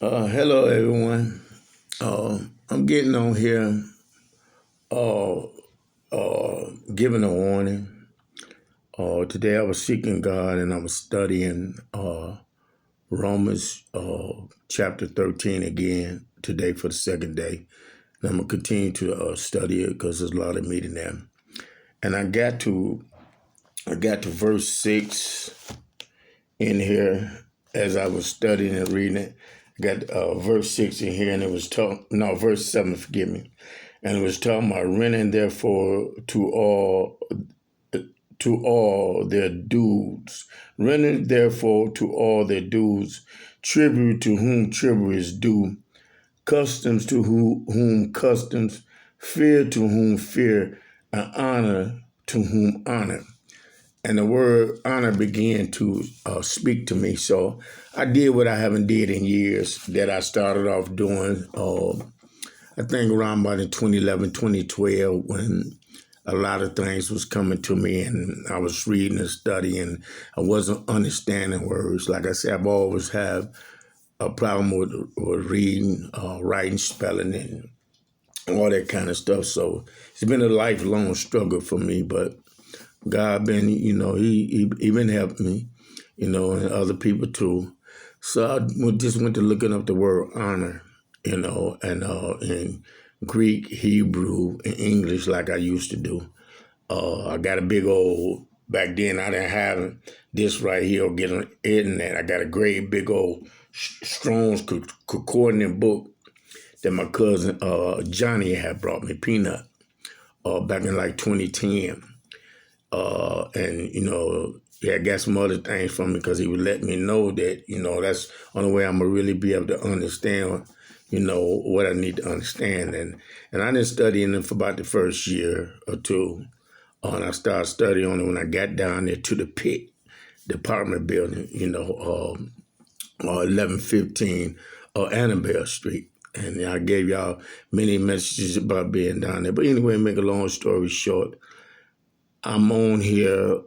Hello, everyone. I'm getting on here, uh, giving a warning. Today I was seeking God and I was studying Romans chapter 13 again today for the second day. And I'm going to continue to study it because there's a lot of meat in there. And I got to verse 6 in here as I was studying and reading it. I got verse 6 in here and it was verse 7, forgive me. And it was talking about rendering therefore to all their dues. Render therefore to all their dues, tribute to whom tribute is due, customs to whom customs, fear to whom fear, and honor to whom honor. And the word honor began to speak to me. So I did what I haven't did in years that I started off doing. I think around about in 2011, 2012, when a lot of things was coming to me and I was reading and studying. I wasn't understanding words. Like I said, I've always had a problem with reading, writing, spelling, and all that kind of stuff. So it's been a lifelong struggle for me, but God been, he been helping me, and other people too. So I just went to looking up the word honor, and in Greek, Hebrew, and English like I used to do. I got a big old, back then I didn't have this right here or get on the internet. I got a great big old Strong's Concordant book that my cousin Johnny had brought me, Peanut, back in like 2010. I got some other things from me because he would let me know that, that's the only way I'm going to really be able to understand, what I need to understand. And I didn't study in it for about the first year or two. And I started studying on it when I got down there to the pit, the apartment building, 1115 Annabelle Street. And I gave y'all many messages about being down there. But anyway, make a long story short, I'm on here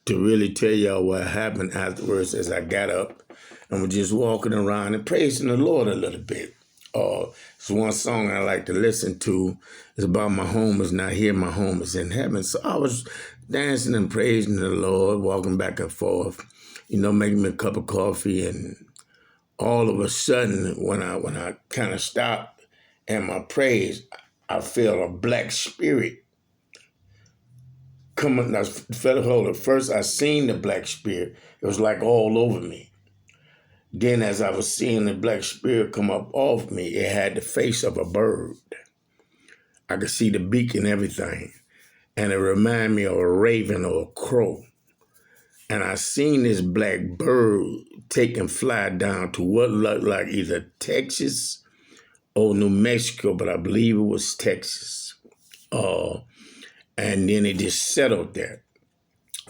to really tell y'all what happened afterwards as I got up and was just walking around and praising the Lord a little bit. It's one song I like to listen to. It's about my home is not here, my home is in heaven. So I was dancing and praising the Lord, walking back and forth, making me a cup of coffee. And all of a sudden, when I kind of stopped in my praise, I felt a black spirit coming. I felt hold of. First, I seen the black spirit. It was like all over me. Then as I was seeing the black spirit come up off me, it had the face of a bird. I could see the beak and everything. And it reminded me of a raven or a crow. And I seen this black bird take and fly down to what looked like either Texas or New Mexico, but I believe it was Texas. And then it just settled there.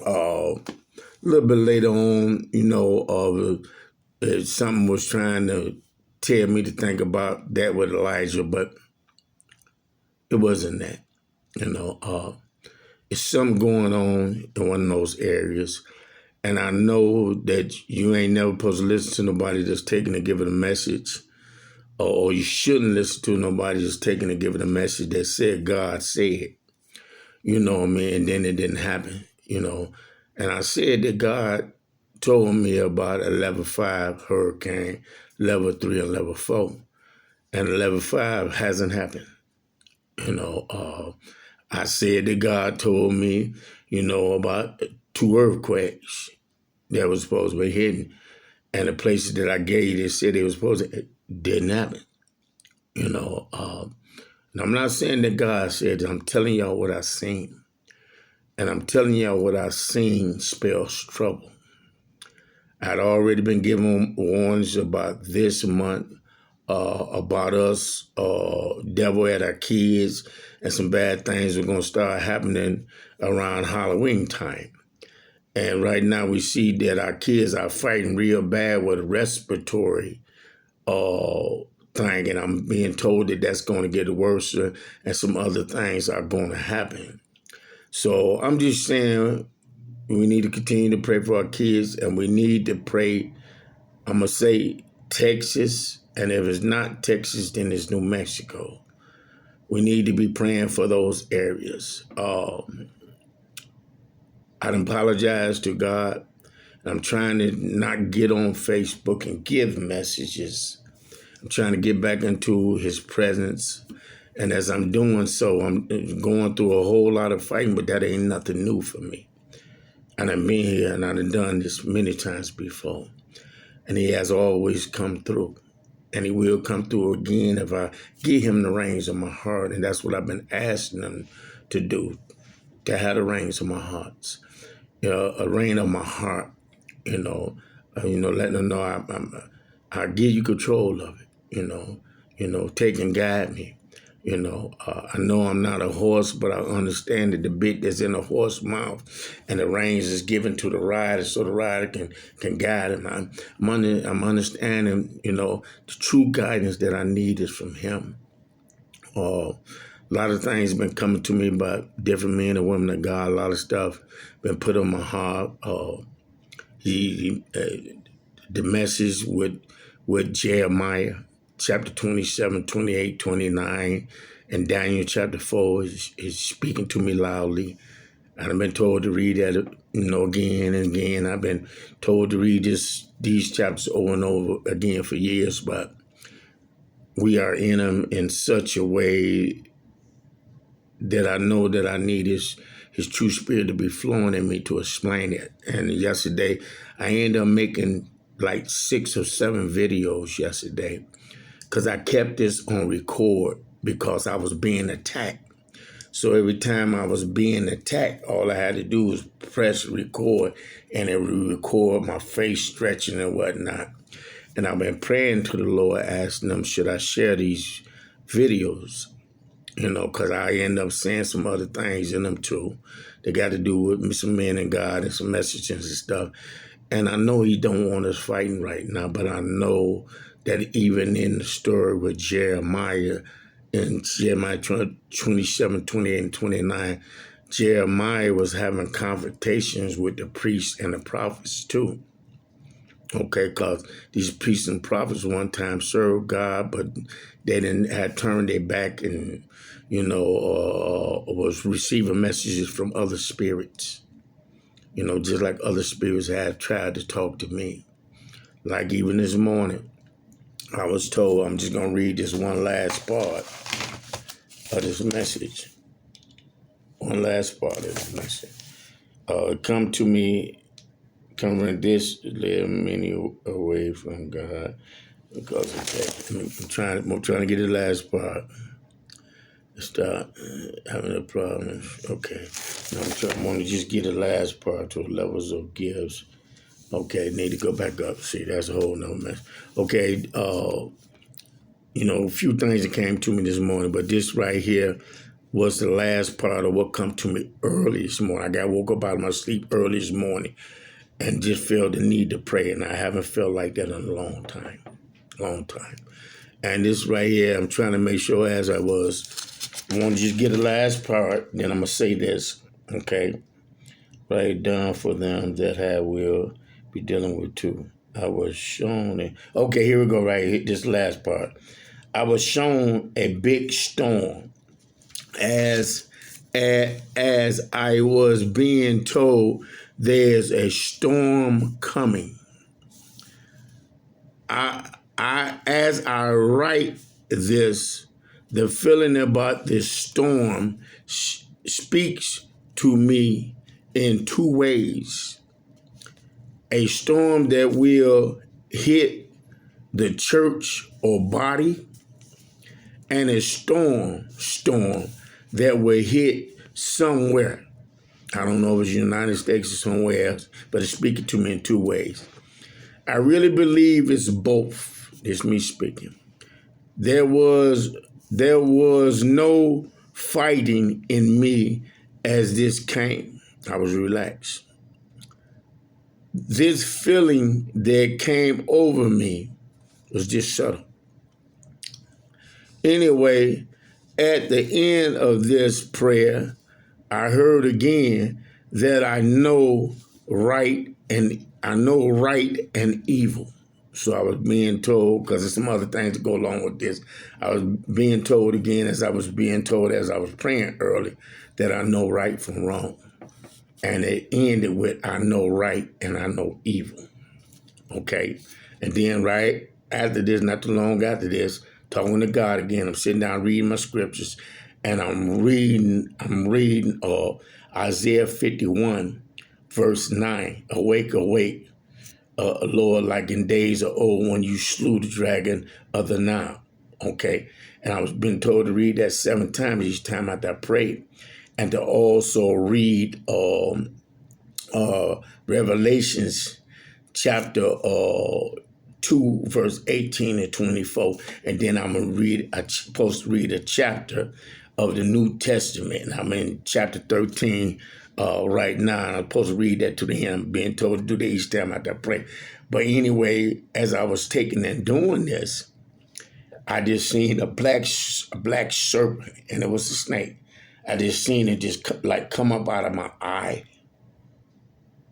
A little bit later on, something was trying to tell me to think about that with Elijah, but it wasn't that. It's something going on in one of those areas. And I know that you ain't never supposed to listen to nobody that's taking to give it a message, or you shouldn't listen to nobody that's taking to give it a message that said God said, you know what I mean? And then it didn't happen, And I said that God told me about a level 5 hurricane, level 3 and level 4. And a level 5 hasn't happened. I said that God told me, about 2 earthquakes that was supposed to be hitting. And the places that I gave, they said they was supposed to, it didn't happen. And I'm not saying that God said it. I'm telling y'all what I seen. And I'm telling y'all what I seen spells trouble. I'd already been given warnings about this month, about us, devil at our kids, and some bad things are going to start happening around Halloween time. And right now we see that our kids are fighting real bad with respiratory thing, and I'm being told that that's going to get worse, and some other things are going to happen. So I'm just saying we need to continue to pray for our kids, and we need to pray, I'm going to say, Texas, and if it's not Texas, then it's New Mexico. We need to be praying for those areas. I apologize to God. I'm trying to not get on Facebook and give messages. I'm trying to get back into his presence. And as I'm doing so, I'm going through a whole lot of fighting, but that ain't nothing new for me. And I've been here and I've done this many times before. And he has always come through. And he will come through again if I give him the reins of my heart. And that's what I've been asking him to do, to have the reins of my hearts. A reign of my heart, letting them know I give you control of it, take and guide me. I know I'm not a horse, but I understand that the bit that's in the horse's mouth and the reins is given to the rider so the rider can guide him. I'm understanding, the true guidance that I need is from him. A lot of things been coming to me about different men and women of God. A lot of stuff been put on my heart. The message with Jeremiah, chapter 27, 28, 29, and Daniel chapter 4 is speaking to me loudly. And I've been told to read that, again and again. I've been told to read these chapters over and over again for years, but we are in them in such a way that I know that I need his true spirit to be flowing in me to explain it. And yesterday, I ended up making like 6 or 7 videos yesterday because I kept this on record because I was being attacked. So every time I was being attacked, all I had to do was press record, and it would record my face stretching and whatnot. And I've been praying to the Lord, asking him, should I share these videos? Because I end up saying some other things in them too. They got to do with some men and God and some messages and stuff. And I know he don't want us fighting right now, but I know that even in the story with Jeremiah, in Jeremiah 27, 28, and 29, Jeremiah was having confrontations with the priests and the prophets too. Okay, because these priests and prophets one time served God, but they had turned their back and, was receiving messages from other spirits. Just like other spirits had tried to talk to me. Like even this morning, I was told, I'm just going to read this one last part of this message. One last part of this message. Come to me, covering this, live many away from God. Because of that, I'm trying to get the last part. Start having a problem. Okay. Now I want to just get the last part to levels of gifts. Okay, need to go back up. See, that's a whole nother mess. Okay, a few things that came to me this morning, but this right here was the last part of what come to me early this morning. I woke up out of my sleep early this morning and just felt the need to pray, and I haven't felt like that in a long time. And this right here, I'm trying to make sure as I want to just get the last part, then I'm going to say this, okay? Write down for them that will be dealing with too. I was shown okay, here we go right here, this last part. I was shown a big storm as I was being told there's a storm coming. As I write this, the feeling about this storm speaks to me in 2 ways. A storm that will hit the church or body, and a storm that will hit somewhere. I don't know if it's the United States or somewhere else, but it's speaking to me in 2 ways. I really believe it's both. It's me speaking. There was no fighting in me as this came. I was relaxed. This feeling that came over me was just subtle. Anyway, at the end of this prayer, I heard again that I know right and evil. So I was being told, because there's some other things to go along with this. I was being told again, as I was being told as I was praying early, that I know right from wrong. And it ended with, I know right and I know evil. Okay? And then right after this, not too long after this, talking to God again, I'm sitting down reading my scriptures, and I'm reading Isaiah 51, verse 9. Awake, awake, Lord, like in days of old when you slew the dragon of the Nile. Okay? And I was been told to read that 7 times each time after I prayed. And to also read Revelations chapter 2, verse 18 and 24. And then I'm supposed to read a chapter of the New Testament. And I'm in chapter 13 right now. And I'm supposed to read that to the end. Being told to do that each time after I pray. But anyway, as I was taking and doing this, I just seen a black serpent, and it was a snake. I just seen it just come up out of my eye.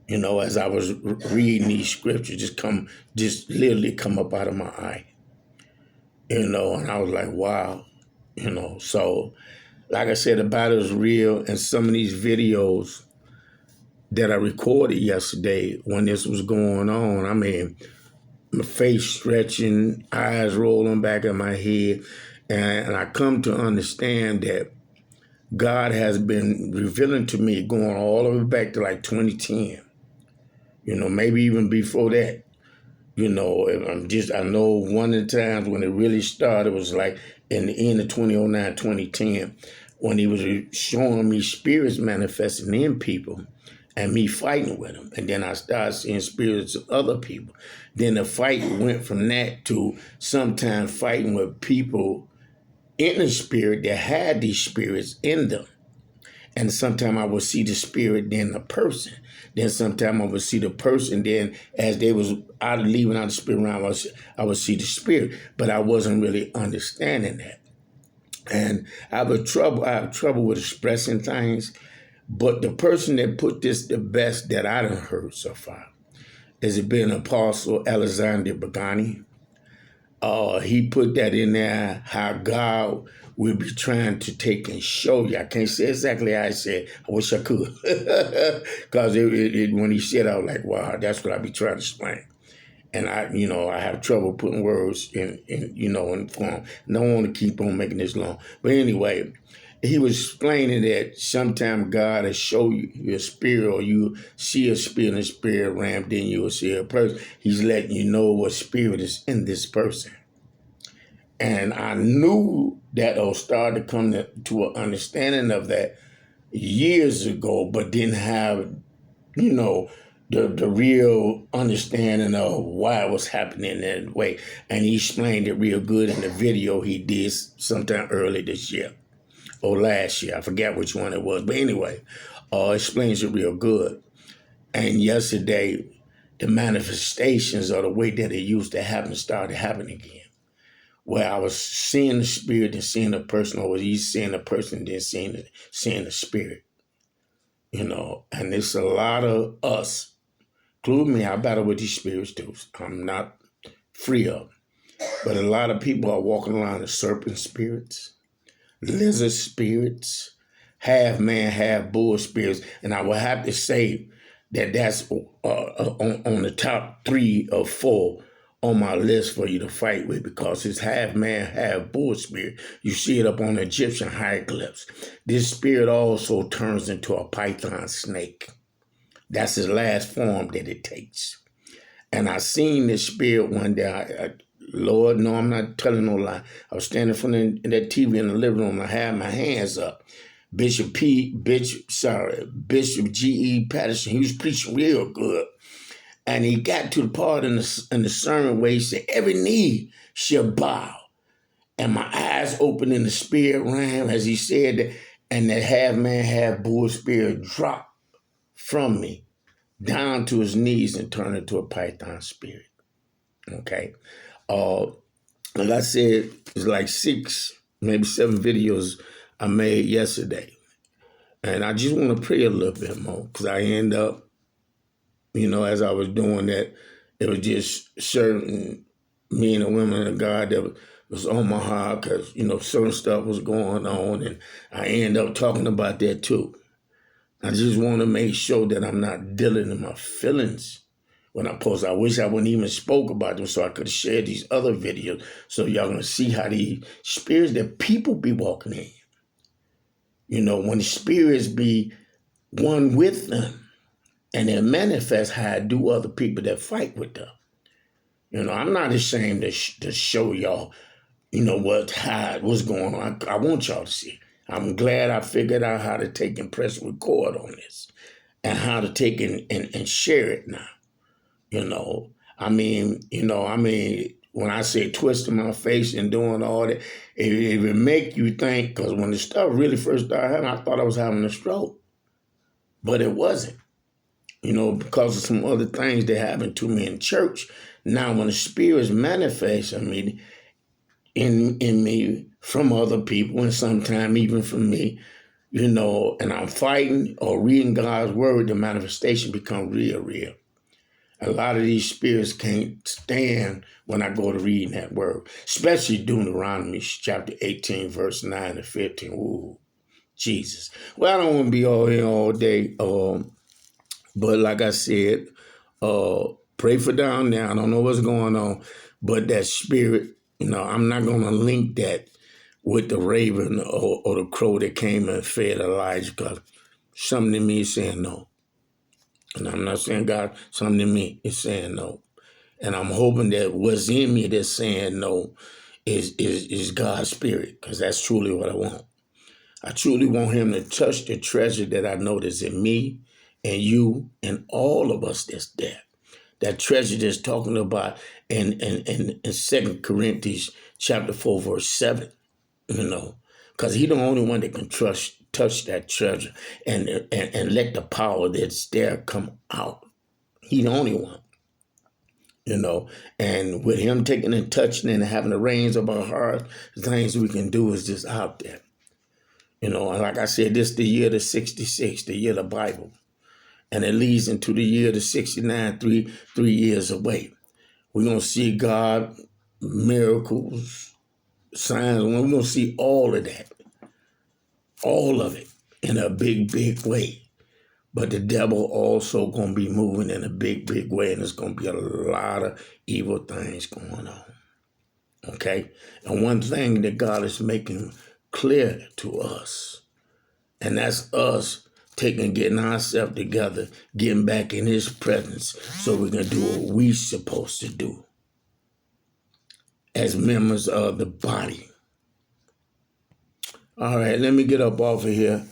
You know, as I was reading these scriptures, just literally come up out of my eye. You know, and I was like, wow. You know, so like I said, the battle is real, and some of these videos that I recorded yesterday when this was going on, I mean, my face stretching, eyes rolling back in my head, and I come to understand that God has been revealing to me going all the way back to like 2010. You know, maybe even before that. You know, I know one of the times when it really started was like in the end of 2009, 2010, when he was showing me spirits manifesting in people and me fighting with them. And then I started seeing spirits of other people. Then the fight went from that to sometimes fighting with people in the spirit that had these spirits in them. And sometimes I would see the spirit, then the person. Then sometimes I would see the person, then as they was leaving out the spirit realm, I would see the spirit. But I wasn't really understanding that. And I have trouble with expressing things. But the person that put this the best that I done heard so far is it been Apostle Alexander Bagani. He put that in there, how God will be trying to take and show you. I can't say exactly how I said. I wish I could. Because when he said, I was like, wow, that's what I be trying to explain. And I have trouble putting words in form. And I don't want to keep on making this long. But anyway, he was explaining that sometimes God will show you your spirit, or you see a spirit in the spirit realm, then you will see a person. He's letting you know what spirit is in this person. And I knew that I started to come to an understanding of that years ago, but didn't have, the real understanding of why it was happening that way. And he explained it real good in the video he did sometime early this year or last year. I forget which one it was. But anyway, explains it real good. And yesterday, the manifestations of the way that it used to happen started happening again. Where I was seeing the spirit and seeing the person, or was he seeing the person and then seeing the spirit? And it's a lot of us, including me, I battle with these spirits too. I'm not free of them. But a lot of people are walking around with serpent spirits, lizard spirits, half man, half bull spirits. And I would have to say that that's on the top 3 or 4 on my list for you to fight with, because it's half man, half bull spirit. You see it up on the Egyptian hieroglyphs. This spirit also turns into a python snake. That's his last form that it takes. And I seen this spirit one day. Lord, no, I'm not telling no lie. I was standing in front of that TV in the living room. I had my hands up. Bishop G.E. Patterson, he was preaching real good. And he got to the part in the sermon where he said, every knee shall bow. And my eyes opened in the spirit realm as he said that, and that half man, half bull spirit dropped from me down to his knees and turned into a python spirit. Okay. Like I said, it's like 6, maybe 7 videos I made yesterday. And I just want to pray a little bit more, because I end up, as I was doing that, It was just certain men and women of God that was on my heart because, certain stuff was going on, and I end up talking about that too. I just want to make sure that I'm not dealing in my feelings when I post. I wish I wouldn't even spoke about them so I could share these other videos so y'all gonna see how these spirits that people be walking in. When the spirits be one with them and they manifest how I do other people that fight with them. I'm not ashamed to show y'all, what's going on. I want y'all to see. I'm glad I figured out how to take and press record on this and how to take and share it now. When I say twisting my face and doing all that, it would make you think, because when the stuff really first started happening, I thought I was having a stroke. But it wasn't, because of some other things that happened to me in church. Now, when the spirits manifest in me from other people, and sometimes even from me, and I'm fighting or reading God's word, the manifestation becomes real. A lot of these spirits can't stand when I go to reading that word, especially Deuteronomy chapter 18, verse 9 to 15. Ooh, Jesus. Well, I don't want to be all here all day, but like I said, pray for down there. I don't know what's going on, but that spirit, I'm not going to link that with the raven or the crow that came and fed Elijah, because something in me is saying no. And I'm not saying God, something in me is saying no. And I'm hoping that what's in me that's saying no is God's spirit, because that's truly what I want. I truly want him to touch the treasure that I know that's in me and you and all of us that's there. That treasure that's talking about in 2 Corinthians chapter 4, verse 7, because he's the only one that can touch that treasure and let the power that's there come out. He's the only one. And with him taking and touching and having the reins of our heart, the things we can do is just out there. And like I said, this is the year of 66, the year of the Bible. And it leads into the year of 69, three years away. We're going to see God, miracles, signs. We're going to see all of that. All of it in a big, big way. But the devil also going to be moving in a big, big way, and there's going to be a lot of evil things going on. Okay? And one thing that God is making clear to us, and that's us getting ourselves together, getting back in his presence so we can do what we're supposed to do as members of the body. All right, let me get up off of here.